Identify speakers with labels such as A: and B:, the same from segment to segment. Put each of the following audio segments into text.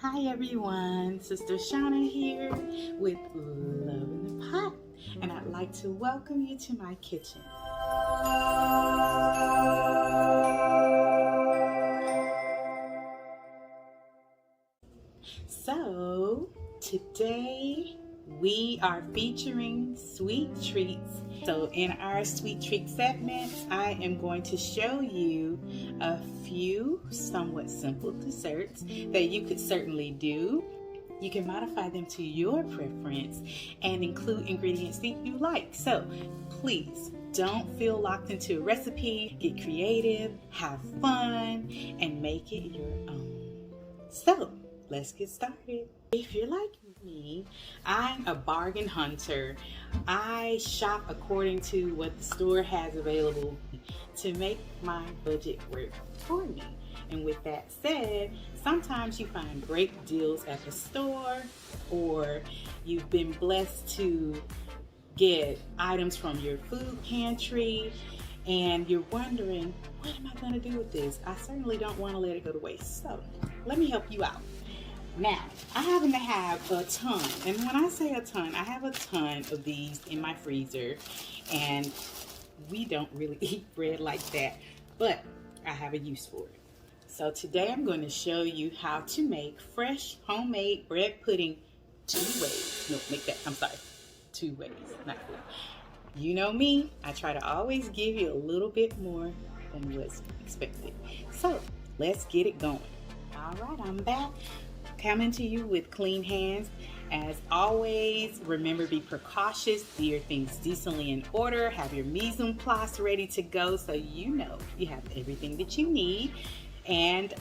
A: Hi everyone, Sister Shauna here with Love in the Pot, and I'd like to welcome you to my kitchen. So today we are featuring sweet treats. So in our sweet treat segments, I am going to show you a few somewhat simple desserts that you could certainly do. You can modify them to your preference and include ingredients that you like. So please don't feel locked into a recipe. Get creative, have fun, and make it your own. So let's get started. If you're like me, I'm a bargain hunter. I shop according to what the store has available to make my budget work for me. And with that said, sometimes you find great deals at the store, or you've been blessed to get items from your food pantry and you're wondering, what am I going to do with this? I certainly don't want to let it go to waste. So let me help you out. Now, I happen to have a ton, and when I say a ton, I have a ton of these in my freezer, and we don't really eat bread like that, but I have a use for it. So today I'm going to show you how to make fresh homemade bread pudding two ways. No, two ways, not four. You know me, I try to always give you a little bit more than what's expected. So let's get it going. All right, I'm back. Coming to you with clean hands. As always, remember, be precautious, do your things decently in order, have your mise en place ready to go so you know you have everything that you need. And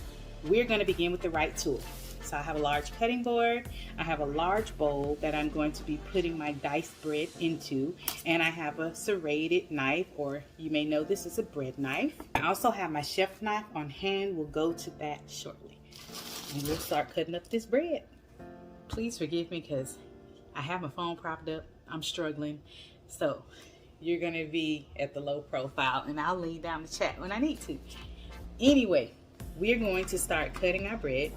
A: we're going to begin with the right tool. So I have a large cutting board, I have a large bowl that I'm going to be putting my diced bread into, and I have a serrated knife, or you may know this as a bread knife. I also have my chef knife on hand. We'll go to that shortly. And we'll start cutting up this bread. Please forgive me because I have my phone propped up. I'm struggling. So you're going to be at the low profile, and I'll lean down the chat when I need to. Anyway, we're going to start cutting our bread.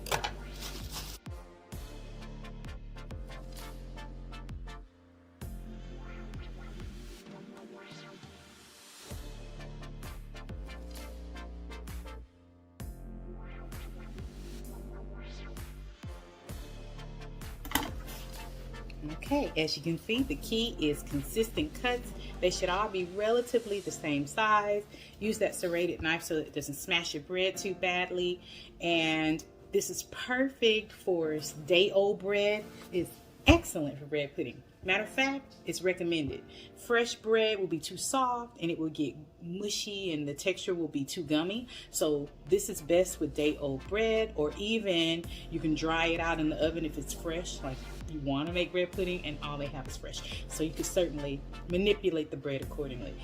A: Okay, as you can see, the key is consistent cuts. They should all be relatively the same size. Use that serrated knife so it doesn't smash your bread too badly. And this is perfect for day-old bread. It's excellent for bread pudding. Matter of fact, it's recommended. Fresh bread will be too soft and it will get mushy and the texture will be too gummy. So this is best with day-old bread, or even you can dry it out in the oven if it's fresh, like you want to make bread pudding and all they have is fresh. So you can certainly manipulate the bread accordingly.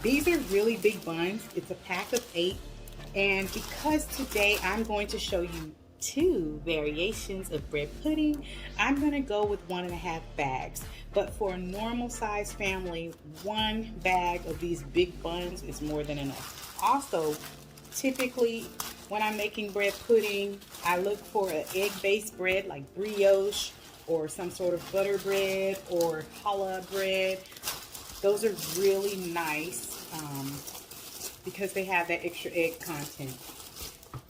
A: These are really big buns. It's a pack of 8. And because today I'm going to show you 2 variations of bread pudding, I'm going to go with 1.5 bags. But for a normal size family, 1 bag of these big buns is more than enough. Also, typically when I'm making bread pudding, I look for an egg-based bread like brioche or some sort of butter bread or challah bread. Those are really nice because they have that extra egg content.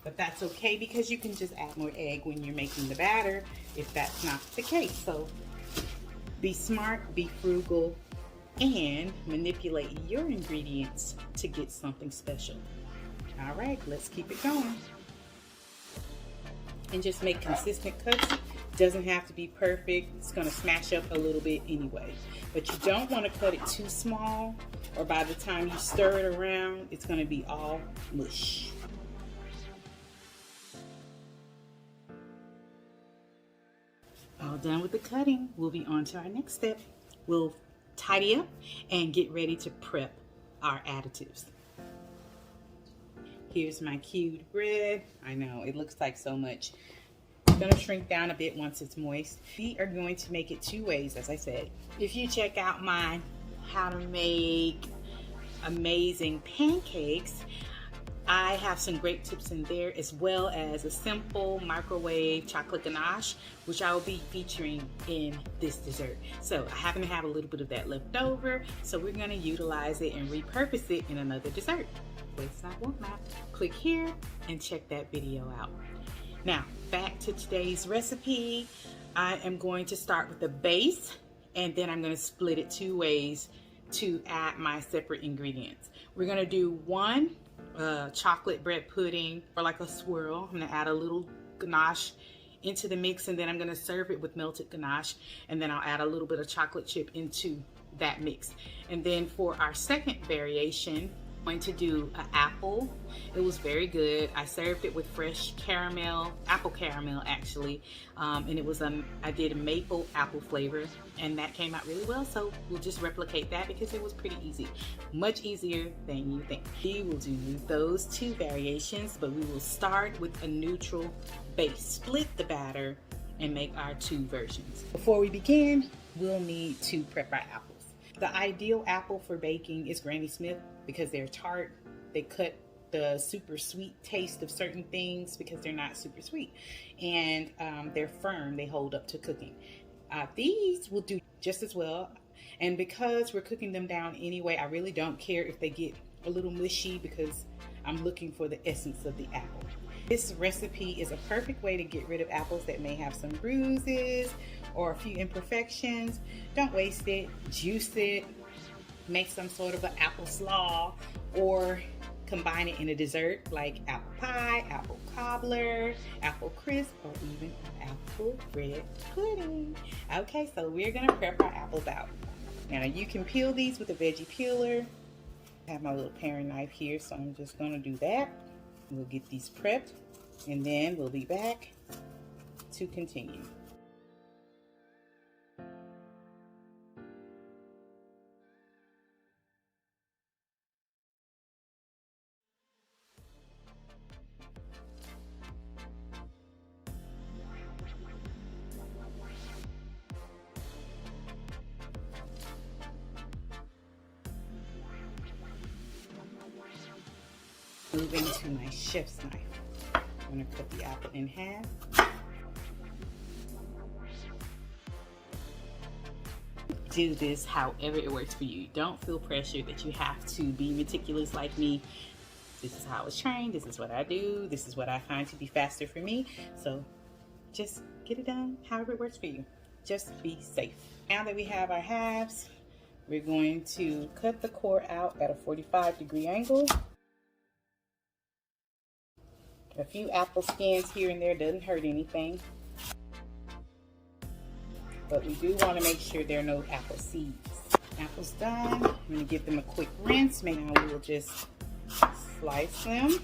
A: But that's okay because you can just add more egg when you're making the batter if that's not the case. So be smart, be frugal, and manipulate your ingredients to get something special. All right, let's keep it going. And just make consistent cuts. Doesn't have to be perfect. It's going to smash up a little bit anyway. But you don't want to cut it too small, or by the time you stir it around, it's going to be all mush. All done with the cutting, we'll be on to our next step. We'll tidy up and get ready to prep our additives. Here's my cubed bread. I know, it looks like so much. It's gonna shrink down a bit once it's moist. We are going to make it 2 ways, as I said. If you check out my how to make amazing pancakes, I have some great tips in there, as well as a simple microwave chocolate ganache, which I will be featuring in this dessert. So I happen to have a little bit of that left over, so we're going to utilize it and repurpose it in another dessert. Waste not, want not. Click here and check that video out. Now, back to today's recipe. I am going to start with the base, and then I'm going to split it 2 ways to add my separate ingredients. We're going to do one chocolate bread pudding, or like a swirl. I'm going to add a little ganache into the mix, and then I'm going to serve it with melted ganache, and then I'll add a little bit of chocolate chip into that mix. And then for our second variation, I'm going to do an apple. It was very good. I served it with fresh caramel, apple caramel actually, and it was I did a maple apple flavor, and that came out really well. So we'll just replicate that because it was pretty easy, much easier than you think. We will do those 2 variations, but we will start with a neutral base. Split the batter and make our 2 versions. Before we begin, we'll need to prep our apples. The ideal apple for baking is Granny Smith because they're tart. They cut the super sweet taste of certain things because they're not super sweet, and they're firm. They hold up to cooking. These will do just as well, and because we're cooking them down anyway, I really don't care if they get a little mushy because I'm looking for the essence of the apple. This recipe is a perfect way to get rid of apples that may have some bruises or a few imperfections. Don't waste it. Juice it. Make some sort of an apple slaw, or combine it in a dessert like apple pie, apple cobbler, apple crisp, or even apple bread pudding. Okay, so we're gonna prep our apples out. Now you can peel these with a veggie peeler. I have my little paring knife here, so I'm just gonna do that. We'll get these prepped, and then we'll be back to continue. Moving to my chef's knife. I'm going to cut the apple in half. Do this however it works for you. Don't feel pressured that you have to be meticulous like me. This is how I was trained. This is what I do. This is what I find to be faster for me. So just get it done however it works for you. Just be safe. Now that we have our halves, we're going to cut the core out at a 45-degree angle. A few apple skins here and there doesn't hurt anything, but we do want to make sure there are no apple seeds. Apples done. I'm going to give them a quick rinse. Maybe we will just slice them,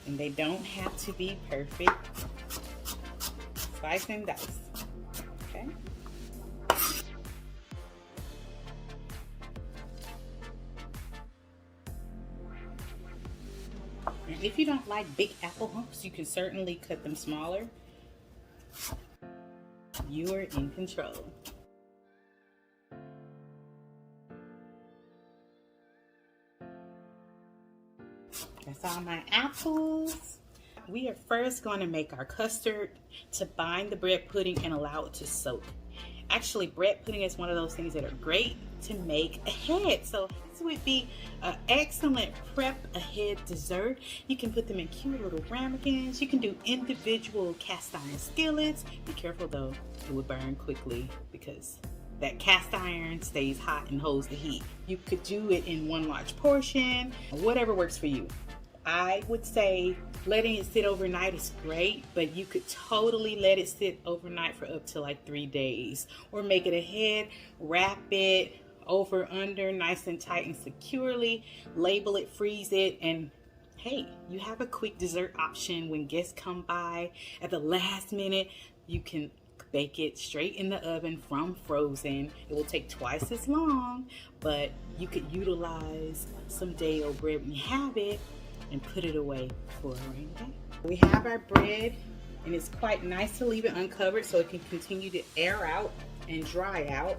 A: and they don't have to be perfect. Slice and dice. Okay. If you don't like big apple humps, you can certainly cut them smaller. You are in control. That's all my apples. We are first going to make our custard to bind the bread pudding and allow it to soak. Actually, bread pudding is one of those things that are great to make ahead. So this would be an excellent prep ahead dessert. You can put them in cute little ramekins. You can do individual cast iron skillets. Be careful though, it would burn quickly because that cast iron stays hot and holds the heat. You could do it in one large portion, whatever works for you. I would say letting it sit overnight is great, but you could totally let it sit overnight for up to like 3 days, or make it ahead, wrap it over, under, nice and tight and securely, label it, freeze it, and hey, you have a quick dessert option when guests come by at the last minute. You can bake it straight in the oven from frozen. It will take twice as long, but you could utilize some day-old bread when you have it and put it away for a rainy day. We have our bread, and it's quite nice to leave it uncovered so it can continue to air out and dry out.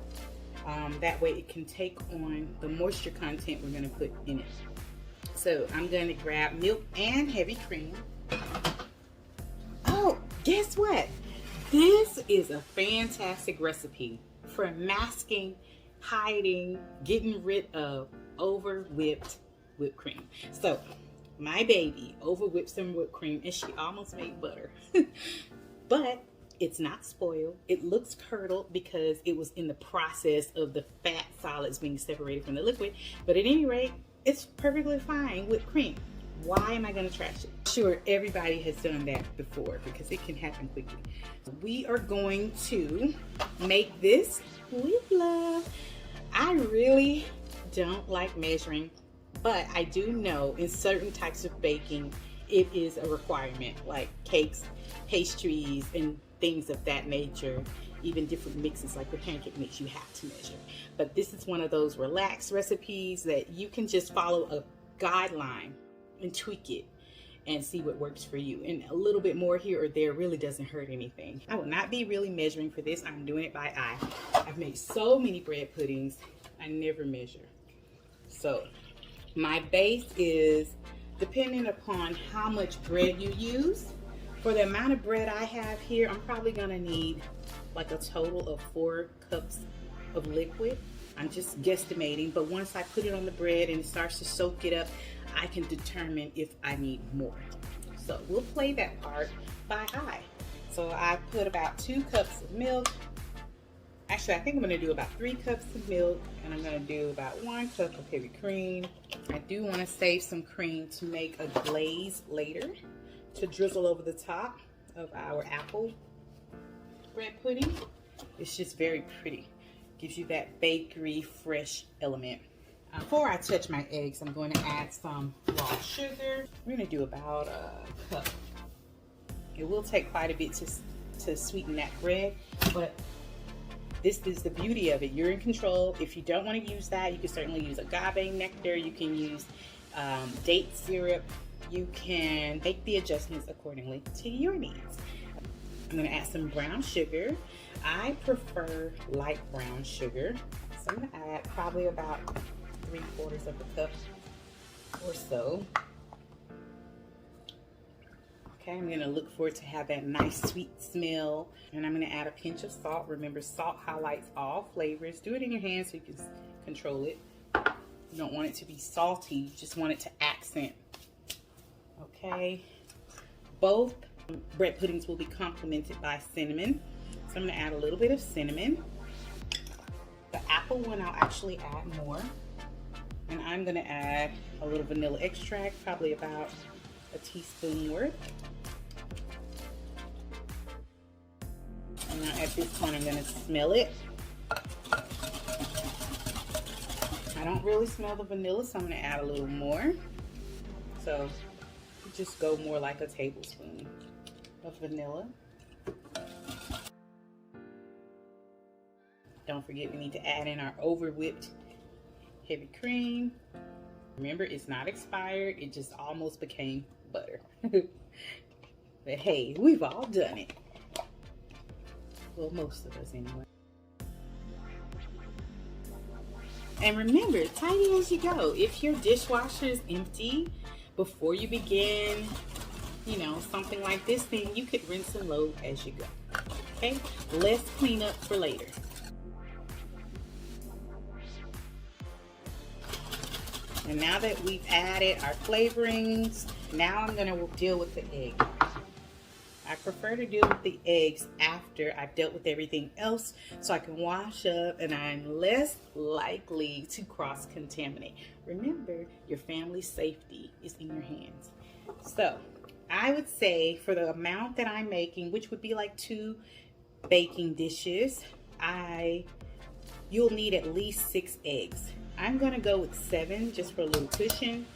A: That way it can take on the moisture content we're going to put in it. So I'm going to grab milk and heavy cream. Oh, guess what? This is a fantastic recipe for masking, hiding, getting rid of over whipped cream. So my baby over whipped some whipped cream and she almost made butter. But it's not spoiled. It looks curdled because it was in the process of the fat solids being separated from the liquid. But at any rate, it's perfectly fine with cream. Why am I going to trash it? Sure, everybody has done that before because it can happen quickly. We are going to make this with love. I really don't like measuring, but I do know in certain types of baking, it is a requirement, like cakes, pastries, and things of that nature. Even different mixes like the pancake mix, you have to measure. But this is one of those relaxed recipes that you can just follow a guideline and tweak it and see what works for you. And a little bit more here or there really doesn't hurt anything. I will not be really measuring for this. I'm doing it by eye. I've made so many bread puddings, I never measure. So my base is depending upon how much bread you use. For the amount of bread I have here, I'm probably gonna need like a total of 4 cups of liquid. I'm just guesstimating, but once I put it on the bread and it starts to soak it up, I can determine if I need more. So we'll play that part by eye. So I put about 2 cups of milk. Actually, I think I'm gonna do about 3 cups of milk, and I'm gonna do about 1 cup of heavy cream. I do wanna save some cream to make a glaze later to drizzle over the top of our apple bread pudding. It's just very pretty. Gives you that bakery fresh element. Before I touch my eggs, I'm going to add some raw sugar. We're going to do about a cup. It will take quite a bit to sweeten that bread, but this is the beauty of it. You're in control. If you don't want to use that, you can certainly use agave nectar. You can use date syrup. You can make the adjustments accordingly to your needs. I'm going to add some brown sugar. I prefer light brown sugar, so I'm going to add probably about 3/4 of a cup or so. Okay, I'm going to look for it to have that nice sweet smell, and I'm going to add a pinch of salt. Remember, salt highlights all flavors. Do it in your hand so you can control it. You don't want it to be salty, you just want it to accent. Okay, both bread puddings will be complemented by cinnamon. So I'm going to add a little bit of cinnamon. The apple one I'll actually add more. And I'm going to add a little vanilla extract, probably about a teaspoon worth. And now at this point I'm going to smell it. I don't really smell the vanilla, so I'm going to add a little more. So just go more like a tablespoon of vanilla. Don't forget, we need to add in our over whipped heavy cream. Remember, it's not expired, it just almost became butter. But hey, we've all done it. Well, most of us anyway. And remember, tidy as you go. If your dishwasher is empty before you begin, you know, something like this, then you could rinse and load as you go. Okay, less cleanup for later. And now that we've added our flavorings, now I'm going to deal with the egg. I prefer to deal with the eggs after I've dealt with everything else so I can wash up and I'm less likely to cross-contaminate. Remember, your family's safety is in your hands. So I would say for the amount that I'm making, which would be like 2 baking dishes, you'll need at least 6 eggs. I'm gonna go with 7 just for a little cushion.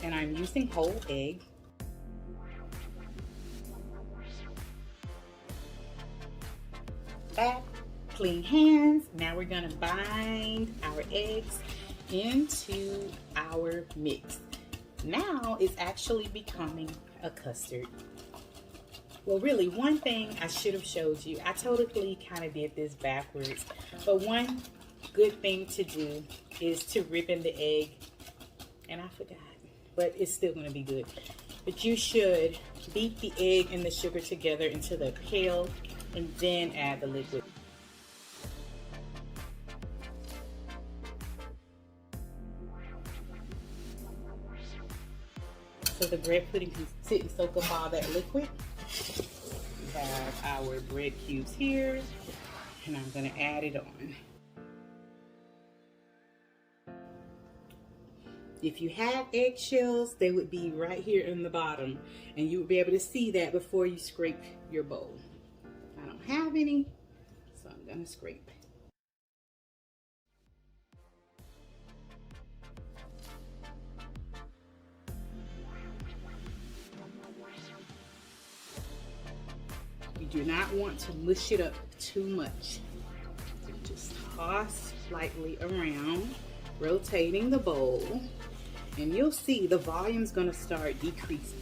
A: And I'm using whole egg. Back, clean hands. Now we're gonna bind our eggs into our mix. Now it's actually becoming a custard. Well, really, one thing I should have showed you, I totally kind of did this backwards, but one good thing to do is to ripen the egg. And I forgot, but it's still going to be good. But you should beat the egg and the sugar together until they're pale, and then add the liquid. So the bread pudding can sit and soak up all that liquid. We have our bread cubes here, and I'm going to add it on. If you have eggshells, they would be right here in the bottom, and you would be able to see that before you scrape your bowl. I don't have any, so I'm going to scrape. You do not want to mush it up too much. So just toss lightly around, rotating the bowl, and you'll see the volume's going to start decreasing.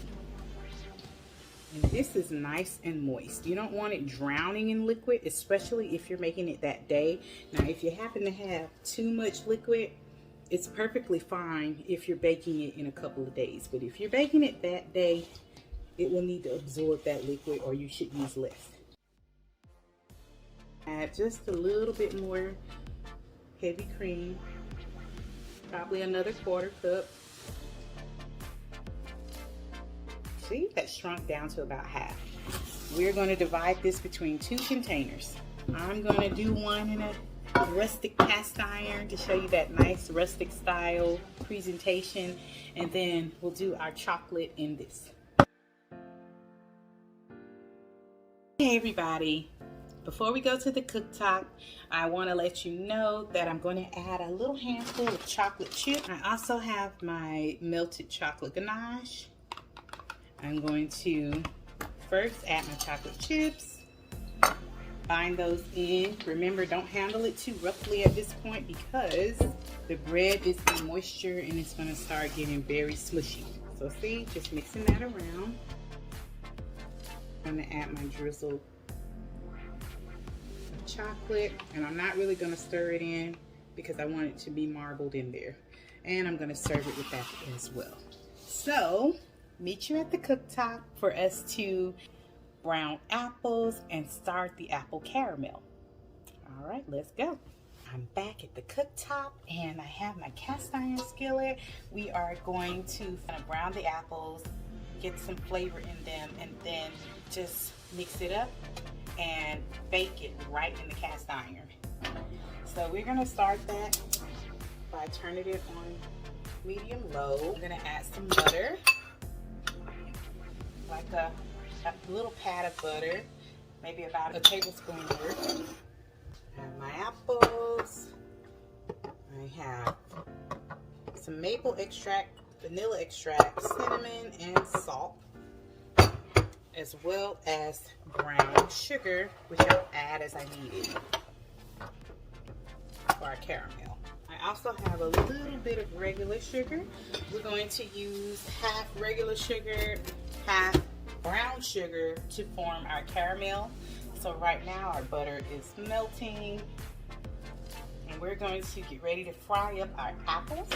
A: And this is nice and moist. You don't want it drowning in liquid, especially if you're making it that day. Now, if you happen to have too much liquid, it's perfectly fine if you're baking it in a couple of days. But if you're baking it that day, it will need to absorb that liquid, or you should use less. Add just a little bit more heavy cream, probably another 1/4 cup. See, that shrunk down to about half. We're going to divide this between 2 containers. I'm going to do one in a rustic cast iron to show you that nice rustic style presentation, and then we'll do our chocolate in this. Hey everybody, before we go to the cooktop, I want to let you know that I'm going to add a little handful of chocolate chip. I also have my melted chocolate ganache. I'm going to first add my chocolate chips, bind those in. Remember, don't handle it too roughly at this point because the bread is in moisture and it's going to start getting very smushy. So see, just mixing that around. I'm going to add my drizzle of chocolate, and I'm not really going to stir it in because I want it to be marbled in there. And I'm going to serve it with that as well. So, meet you at the cooktop for us to brown apples and start the apple caramel. All right, let's go. I'm back at the cooktop and I have my cast iron skillet. We are going to brown the apples, get some flavor in them, and then just mix it up and bake it right in the cast iron. So we're gonna start that by turning it on medium low. I'm gonna add some butter, like a little pat of butter, maybe about a tablespoon worth. I have my apples. I have some maple extract, vanilla extract, cinnamon, and salt, as well as brown sugar, which I'll add as I need it for our caramel. I also have a little bit of regular sugar. We're going to use half regular sugar, half brown sugar to form our caramel. So right now our butter is melting, and we're going to get ready to fry up our apples.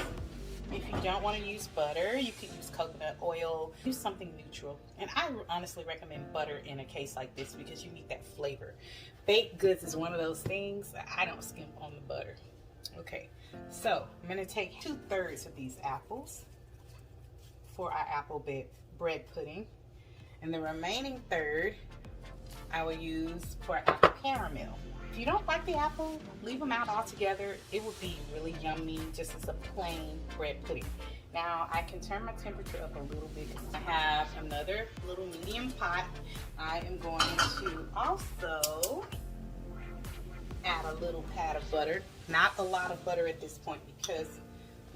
A: If you don't want to use butter, you can use coconut oil, use something neutral. And I honestly recommend butter in a case like this because you need that flavor. Baked goods is one of those things that I don't skimp on the butter. Okay, so I'm going to take 2/3 of these apples for our apple bread pudding, and the remaining third I will use for apple caramel. If you don't like the apple, leave them out altogether. It would be really yummy just as a plain bread pudding. Now I can turn my temperature up a little bit because I have another little medium pot. I am going to also add a little pat of butter. Not a lot of butter at this point because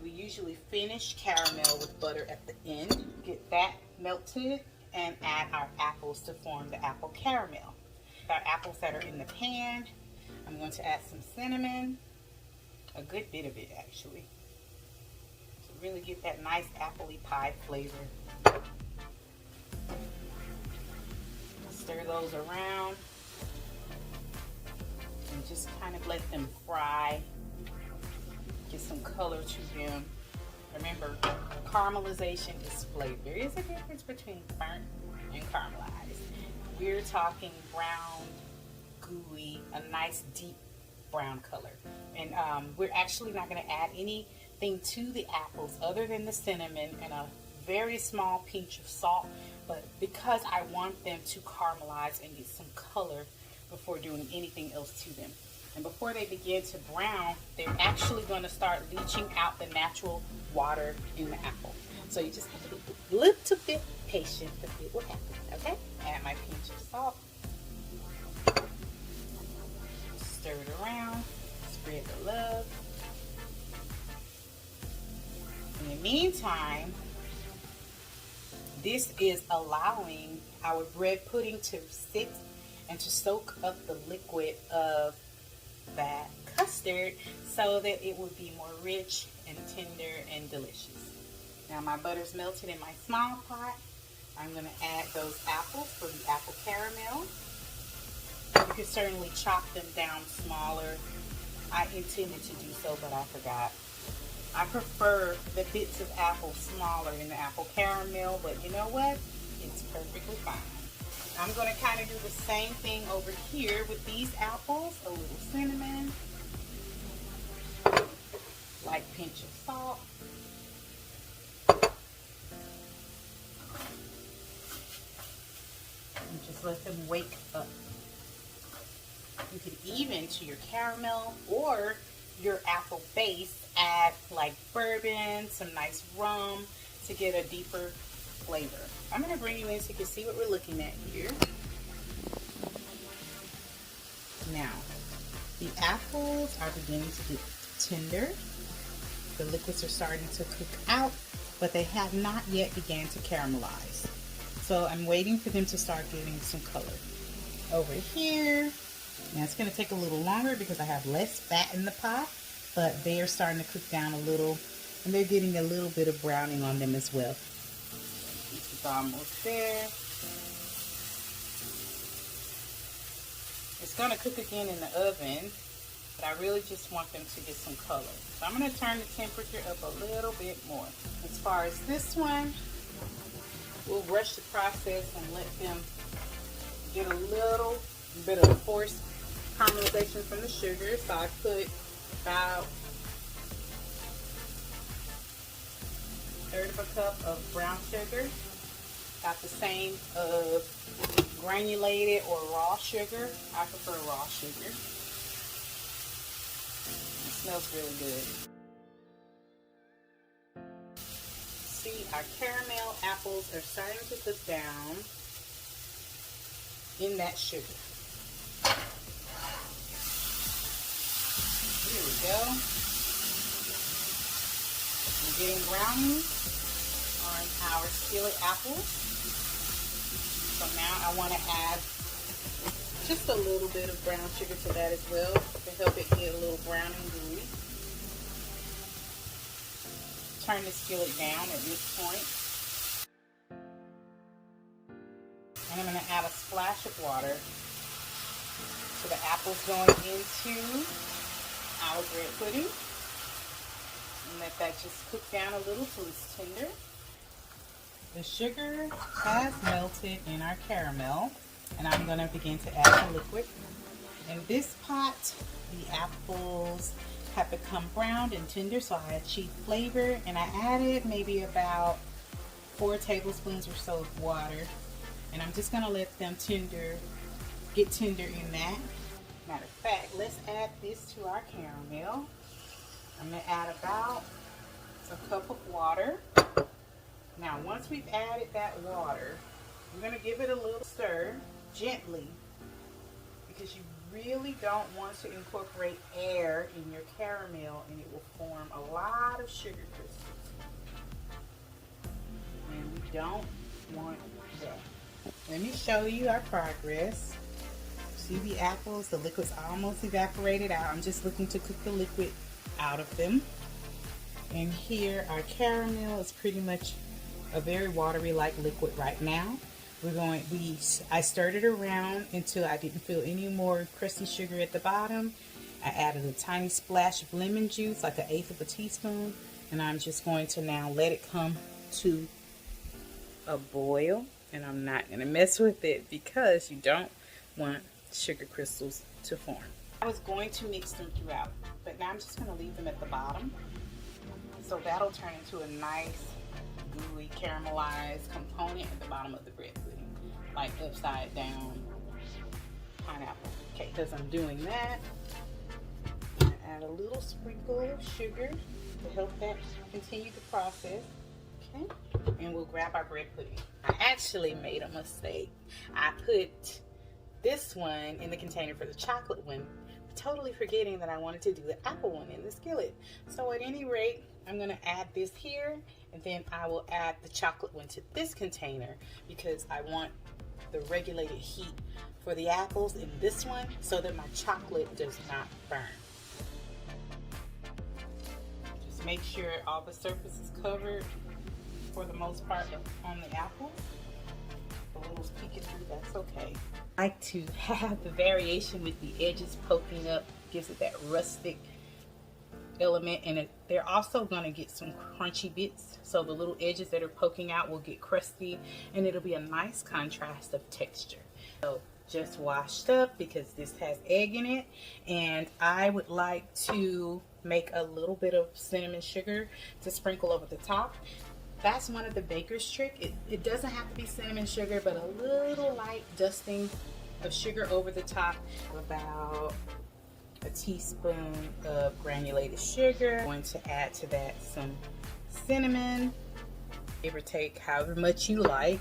A: we usually finish caramel with butter at the end. Get that melted and add our apples to form the apple caramel. Our apples that are in the pan, I'm going to add some cinnamon, a good bit of it actually, to really get that nice appley pie flavor. Stir those around and just kind of let them fry get some color to them. Remember, caramelization is flavor. There is a difference between burnt and caramelized. We're talking brown, gooey, a nice deep brown color. And we're actually not going to add anything to the apples other than the cinnamon and a very small pinch of salt. But because I want them to caramelize and get some color before doing anything else to them. And before they begin to brown, they're actually going to start leaching out the natural water in the apple. So you just have to be a little bit patient, but it will happen, okay? Add my pinch of salt. Stir it around. Spread the love. In the meantime, this is allowing our bread pudding to sit and to soak up the liquid of that custard so that it will be more rich and tender and delicious. Now my butter's melted in my small pot. I'm going to add those apples for the apple caramel. You can certainly chop them down smaller. I intended to do so, but I forgot. I prefer the bits of apple smaller in the apple caramel, but you know what? It's perfectly fine. I'm going to kind of do the same thing over here with these apples. A little cinnamon, light pinch of salt, and just let them wake up. You can even, to your caramel or your apple base, add like bourbon, some nice rum to get a deeper flavor. I'm going to bring you in so you can see what we're looking at here. Now, the apples are beginning to get tender. The liquids are starting to cook out, but they have not yet began to caramelize. So I'm waiting for them to start getting some color. Over here, now it's going to take a little longer because I have less fat in the pot, but they are starting to cook down a little, and they're getting a little bit of browning on them as well. This is almost there. It's going to cook again in the oven, but I really just want them to get some color. So I'm going to turn the temperature up a little bit more. As far as this one, we'll rush the process and let them get a little bit of forced caramelization from the sugar. So I put about 1/3 of a cup of brown sugar, about the same of granulated or raw sugar. I prefer raw sugar. It smells really good. See, our caramel apples are starting to cook down in that sugar. Here we go. We're getting browning on our skillet apples. So now I want to add just a little bit of brown sugar to that as well to help it get a little brown and gooey. Turn the skillet down at this point. And I'm going to add a splash of water to the apples going into our bread pudding. And let that just cook down a little till it's tender. The sugar has melted in our caramel, and I'm going to begin to add the liquid. In this pot, the apples have become browned and tender, so I achieved flavor, and I added maybe about 4 tablespoons or so of water, and I'm just going to let them get tender in that. Matter of fact, let's add this to our caramel. I'm going to add about a cup of water. Now, once we've added that water, we're going to give it a little stir gently, because you really don't want to incorporate air in your caramel and it will form a lot of sugar crystals. And we don't want that. Let me show you our progress. See the apples, the liquid's almost evaporated out. I'm just looking to cook the liquid out of them. And here our caramel is pretty much a very watery like liquid right now. I stirred it around until I didn't feel any more crusty sugar at the bottom, I added a tiny splash of lemon juice, like 1/8 of a teaspoon, and I'm just going to now let it come to a boil, and I'm not going to mess with it because you don't want sugar crystals to form. I was going to mix them throughout, but now I'm just going to leave them at the bottom. So that'll turn into a nice, gooey, caramelized component at the bottom of the bread pudding, like upside down pineapple. Okay, because I'm doing that, I'm gonna add a little sprinkle of sugar to help that continue the process. Okay, and we'll grab our bread pudding. I actually made a mistake. I put this one in the container for the chocolate one, totally forgetting that I wanted to do the apple one in the skillet. So at any rate, I'm going to add this here, and then I will add the chocolate one to this container because I want the regulated heat for the apples in this one so that my chocolate does not burn. Just make sure all the surface is covered for the most part on the apple. The little's peeking through, that's okay. I like to have the variation with the edges poking up, gives it that rustic element, and they're also going to get some crunchy bits, so the little edges that are poking out will get crusty, and it'll be a nice contrast of texture. So just washed up because this has egg in it, and I would like to make a little bit of cinnamon sugar to sprinkle over the top. That's one of the baker's trick. It doesn't have to be cinnamon sugar, but a little light dusting of sugar over the top. About a teaspoon of granulated sugar. I'm going to add to that some cinnamon, give or take however much you like.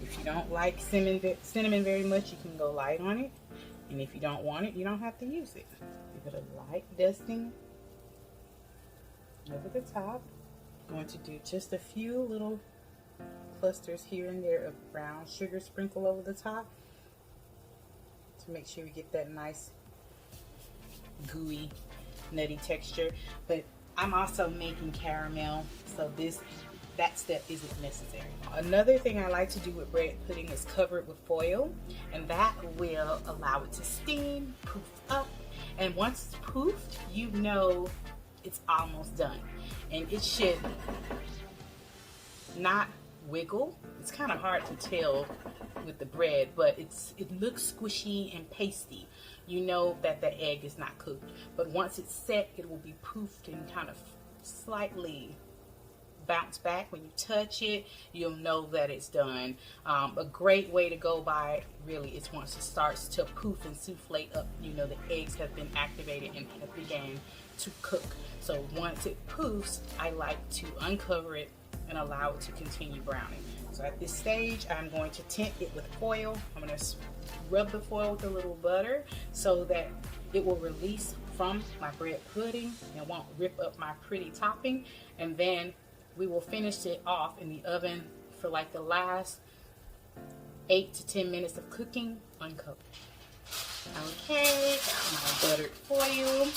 A: If you don't like cinnamon very much, you can go light on it. And if you don't want it, you don't have to use it. Give it a light dusting over the top. I'm going to do just a few little clusters here and there of brown sugar sprinkle over the top to make sure we get that nice gooey nutty texture. But I'm also making caramel, so that step isn't necessary. Another thing I like to do with bread pudding is cover it with foil, and that will allow it to steam, poof up, and once it's poofed, you know it's almost done. And it should not wiggle. It's kind of hard to tell with the bread, but it looks squishy and pasty. You know that the egg is not cooked, but once it's set, it will be poofed and kind of slightly bounce back. When you touch it, you'll know that it's done. A great way to go by really is once it starts to poof and souffle up, you know the eggs have been activated and have began to cook. So once it poofs, I like to uncover it and allow it to continue browning. So at this stage, I'm going to tint it with foil. I'm going to rub the foil with a little butter so that it will release from my bread pudding and won't rip up my pretty topping. And then we will finish it off in the oven for like the last 8 to 10 minutes of cooking uncovered. Okay, got my buttered foil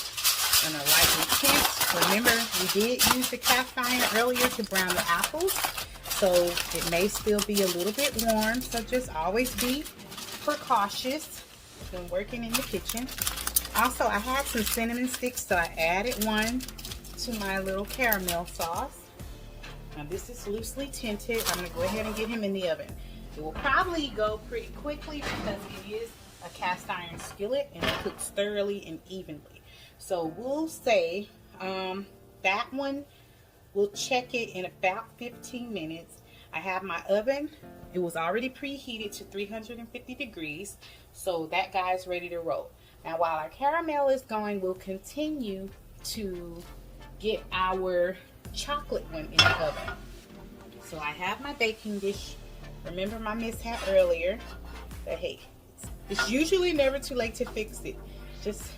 A: and a lightly tint. Remember, we did use the cast iron earlier to brown the apples, so it may still be a little bit warm, so just always be precautious when working in the kitchen. Also, I had some cinnamon sticks, so I added one to my little caramel sauce. Now this is loosely tinted. I'm going to go ahead and get him in the oven. It will probably go pretty quickly because it is a cast iron skillet and it cooks thoroughly and evenly. So we'll say that one, we'll check it in about 15 minutes. I have my oven. It was already preheated to 350 degrees. So that guy's ready to roll. Now while our caramel is going, we'll continue to get our chocolate one in the oven. So I have my baking dish. Remember my mishap earlier, but hey, it's usually never too late to fix it. Just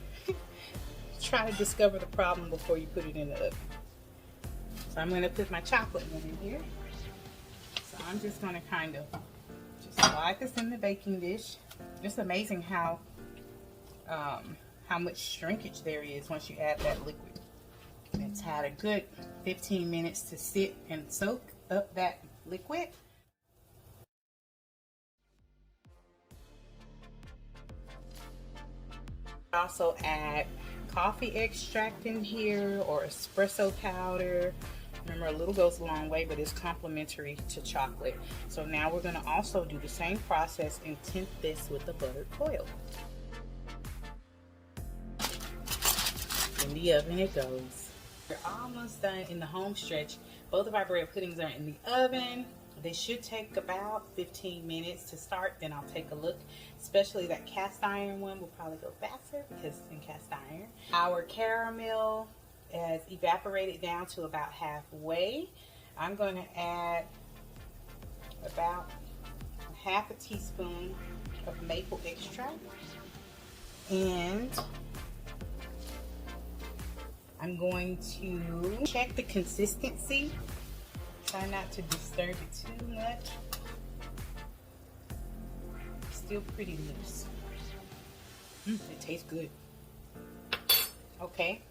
A: try to discover the problem before you put it in the oven. So I'm going to put my chocolate one in here. So I'm just going to kind of just slide this in the baking dish. It's amazing how much shrinkage there is once you add that liquid. It's had a good 15 minutes to sit and soak up that liquid. Also add coffee extract in here or espresso powder. Remember, a little goes a long way, but it's complementary to chocolate. So now we're going to also do the same process and tint this with the buttered foil. In the oven it goes. We're almost done in the home stretch. Both of our bread puddings are in the oven. They should take about 15 minutes to start, then I'll take a look. Especially that cast iron one will probably go faster because it's in cast iron. Our caramel has evaporated down to about halfway. I'm going to add about half a teaspoon of maple extract, and I'm going to check the consistency. Try not to disturb it too much. It's still pretty loose. It tastes good. Okay,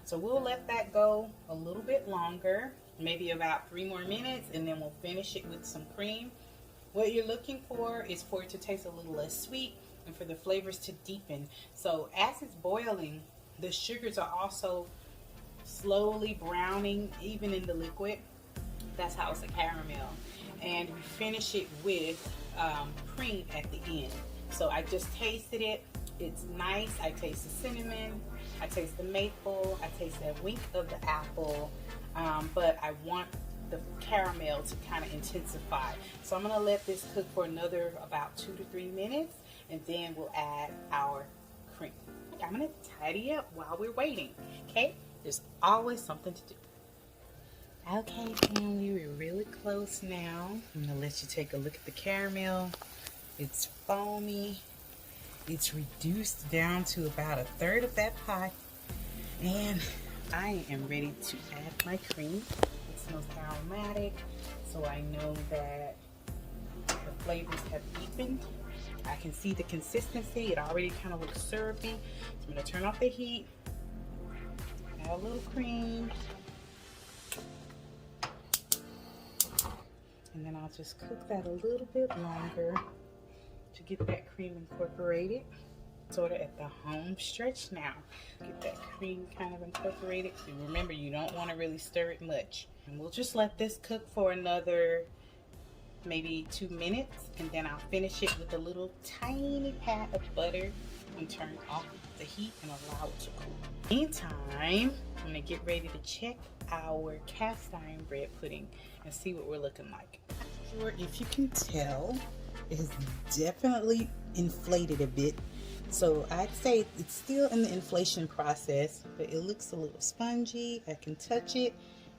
A: so we'll let that go a little bit longer, maybe about 3 more minutes, and then we'll finish it with some cream. What you're looking for is for it to taste a little less sweet and for the flavors to deepen. So as it's boiling, the sugars are also slowly browning, even in the liquid. That's how it's a caramel. And we finish it with cream at the end. So I just tasted it. It's nice. I taste the cinnamon, I taste the maple, I taste a wink of the apple, but I want the caramel to kind of intensify. So I'm going to let this cook for another about 2 to 3 minutes, and then we'll add our cream. I'm going to tidy up while we're waiting. Okay? There's always something to do. Okay, family, we're really close now. I'm going to let you take a look at the caramel. It's foamy. It's reduced down to about 1/3 of that pot. And I am ready to add my cream. It smells aromatic, so I know that the flavors have deepened. I can see the consistency. It already kind of looks syrupy. So I'm going to turn off the heat. Add a little cream. And then I'll just cook that a little bit longer to get that cream incorporated. Sort of at the home stretch now. Get that cream kind of incorporated. So remember, you don't want to really stir it much. And we'll just let this cook for another maybe 2 minutes, and then I'll finish it with a little tiny pat of butter and turn off the heat and allow it to cool. Meantime, I'm gonna get ready to check our cast iron bread pudding and see what we're looking like. Not sure if you can tell, it has definitely inflated a bit. So I'd say it's still in the inflation process, but it looks a little spongy. I can touch it.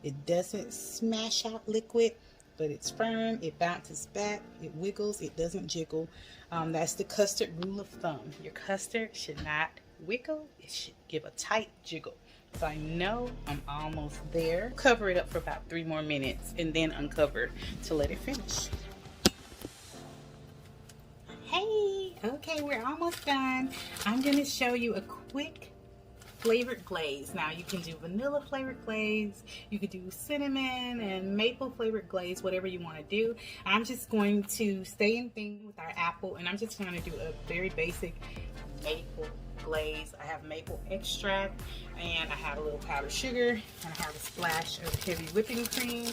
A: It doesn't smash out liquid, but it's firm. It bounces back. It wiggles. It doesn't jiggle. That's the custard rule of thumb. Your custard should not wiggle. It should give a tight jiggle. So I know I'm almost there. Cover it up for about 3 more minutes and then uncover to let it finish. Hey, okay, we're almost done. I'm gonna show you a quick flavored glaze. Now you can do vanilla flavored glaze, you could do cinnamon and maple flavored glaze, whatever you want to do. I'm just going to stay in theme with our apple, and I'm just going to do a very basic maple glaze. I have maple extract, and I have a little powdered sugar, and I have a splash of heavy whipping cream.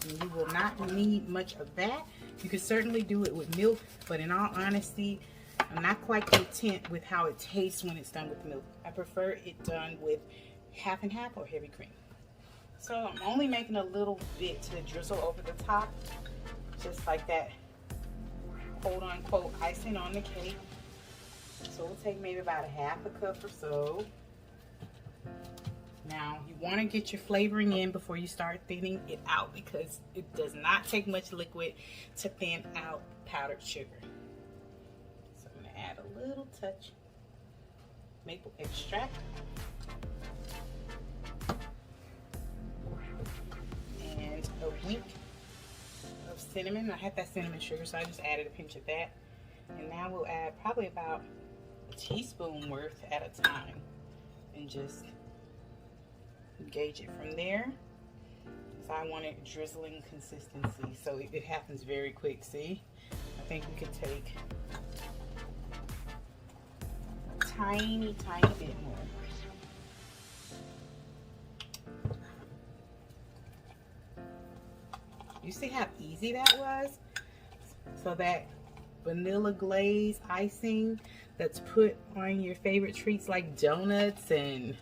A: And you will not need much of that. You can certainly do it with milk, but in all honesty, I'm not quite content with how it tastes when it's done with milk. I prefer it done with half and half or heavy cream. So I'm only making a little bit to drizzle over the top, just like that quote unquote icing on the cake. So we'll take maybe about 1/2 cup or so. Now you want to get your flavoring in before you start thinning it out, because it does not take much liquid to thin out powdered sugar. So I'm going to add a little touch maple extract. And a wink of cinnamon. I had that cinnamon sugar, so I just added a pinch of that. And now we'll add probably about a teaspoon worth at a time and just gauge it from there. So I want it drizzling consistency, so it happens very quick. See, I think we could take a tiny bit more. See how easy that was? So that vanilla glaze icing that's put on your favorite treats like donuts and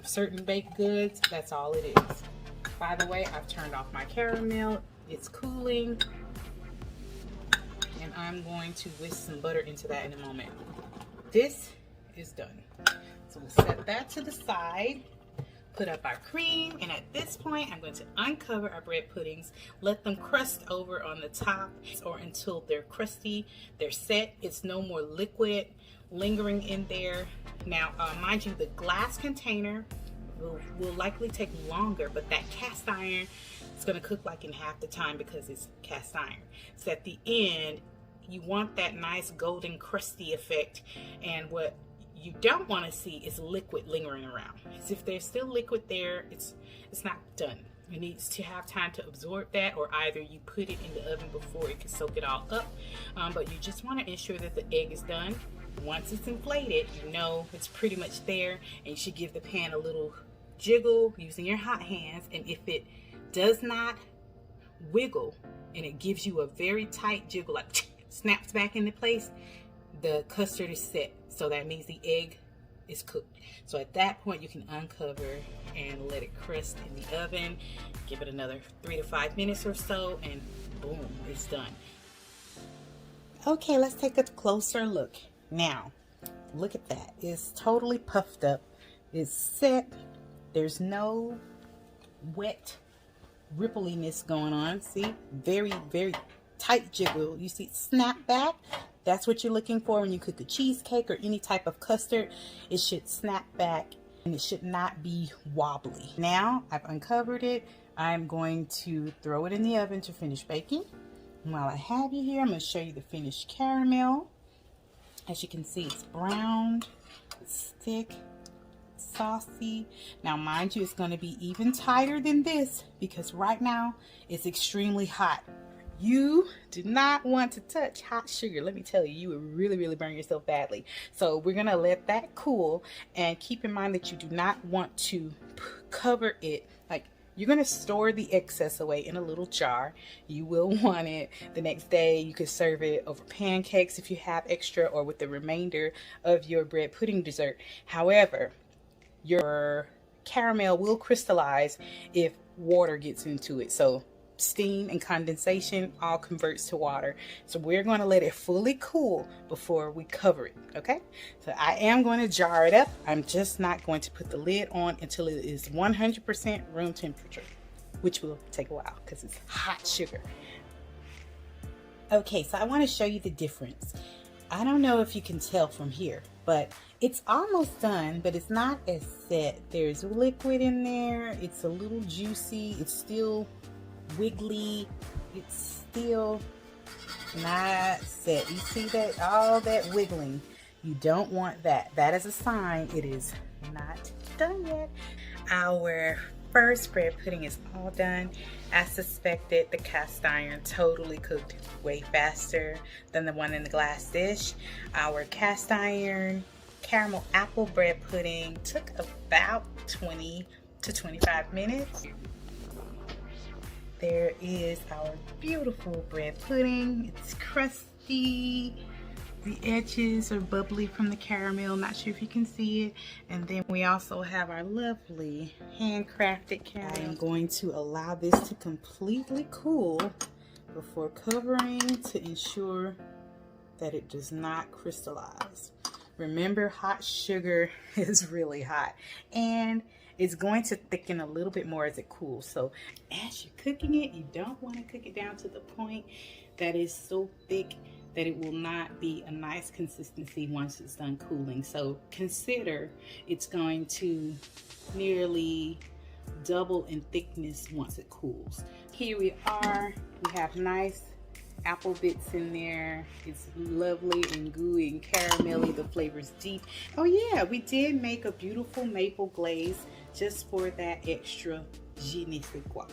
A: certain baked goods, that's all it is. By the way, I've turned off my caramel. It's cooling. And I'm going to whisk some butter into that in a moment. This is done. So we'll set that to the side. Put up our cream, and at this point I'm going to uncover our bread puddings, let them crust over on the top or until they're crusty, they're set. It's no more liquid lingering in there. Now mind you, the glass container will likely take longer, but that cast iron is going to cook like in half the time because it's cast iron. So at the end you want that nice golden crusty effect, and what you don't want to see is liquid lingering around. Because if there's still liquid there, it's not done. It needs to have time to absorb that, or either you put it in the oven before it can soak it all up. But you just want to ensure that the egg is done. Once it's inflated, you know it's pretty much there, and you should give the pan a little jiggle using your hot hands. And if it does not wiggle and it gives you a very tight jiggle, like snaps back into place, the custard is set. So that means the egg is cooked. So at that point you can uncover and let it crust in the oven. Give it another 3 to 5 minutes or so, and boom, it's done. Okay, let's take a closer look. Now, look at that. It's totally puffed up. It's set. There's no wet rippliness going on. See? Very, very tight jiggle. You see it snap back? That's what you're looking for when you cook a cheesecake or any type of custard. It should snap back and it should not be wobbly. Now I've uncovered it. I'm going to throw it in the oven to finish baking. And while I have you here, I'm going to show you the finished caramel. As you can see, it's browned, it's thick, saucy. Now mind you, it's going to be even tighter than this because right now it's extremely hot. You do not want to touch hot sugar. Let me tell you, you would really, really burn yourself badly. So we're going to let that cool, and keep in mind that you do not want to cover it. Like, you're going to store the excess away in a little jar. You will want it the next day. You could serve it over pancakes if you have extra, or with the remainder of your bread pudding dessert. However, your caramel will crystallize if water gets into it. So steam and condensation all converts to water. So we're going to let it fully cool before we cover it. Okay, so I am going to jar it up. I'm just not going to put the lid on until it is 100% room temperature, which will take a while because it's hot sugar. Okay, so I want to show you the difference. I don't know if you can tell from here, but it's almost done, but it's not as set. There's liquid in there. It's a little juicy. It's still wiggly. It's still not set. You see that? All that wiggling. You don't want that. That is a sign it is not done yet. Our first bread pudding is all done. As suspected, the cast iron totally cooked way faster than the one in the glass dish. Our cast iron caramel apple bread pudding took about 20 to 25 minutes. There is our beautiful bread pudding. It's crusty. The edges are bubbly from the caramel. Not sure if you can see it. And then we also have our lovely handcrafted caramel. I am going to allow this to completely cool before covering to ensure that it does not crystallize. Remember, hot sugar is really hot, and it's going to thicken a little bit more as it cools. So as you're cooking it, you don't want to cook it down to the point that is so thick that it will not be a nice consistency once it's done cooling. So consider it's going to nearly double in thickness once it cools. Here we are. We have nice apple bits in there. It's lovely and gooey and caramelly. The flavor's deep. Oh yeah, we did make a beautiful maple glaze just for that extra je ne sais quoi.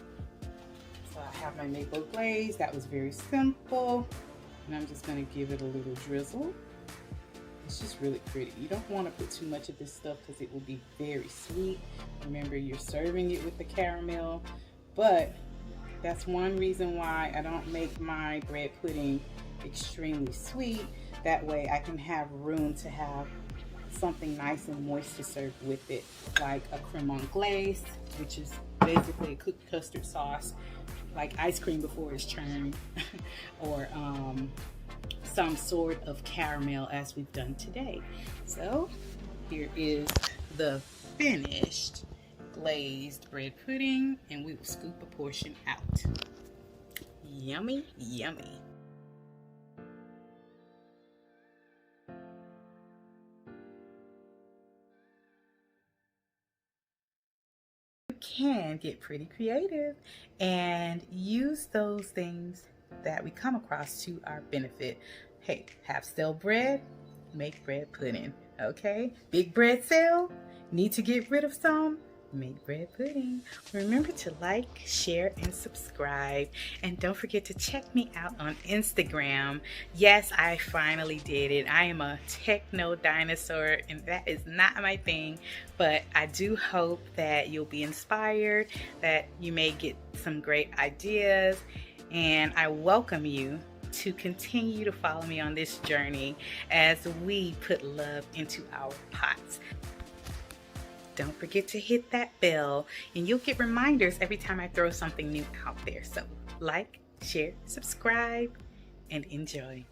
A: So I have my maple glaze. That was very simple. And I'm just going to give it a little drizzle. It's just really pretty. You don't want to put too much of this stuff because it will be very sweet. Remember, you're serving it with the caramel, but That's one reason why I don't make my bread pudding extremely sweet. That way I can have room to have something nice and moist to serve with it, like a creme glaze, which is basically a cooked custard sauce, like ice cream before it's churned, or some sort of caramel as we've done today. So here is the finished glazed bread pudding, and we will scoop a portion out. Yummy, yummy. You can get pretty creative and use those things that we come across to our benefit. Hey, have stale bread, make bread pudding. Okay, big bread sale, need to get rid of some, make bread pudding. Remember to like, share, and subscribe. And don't forget to check me out on Instagram. Yes, I finally did it. I am a techno dinosaur, and that is not my thing, but I do hope that you'll be inspired, that you may get some great ideas, and I welcome you to continue to follow me on this journey as we put love into our pots. Don't forget to hit that bell, and you'll get reminders every time I throw something new out there. So like, share, subscribe, and enjoy.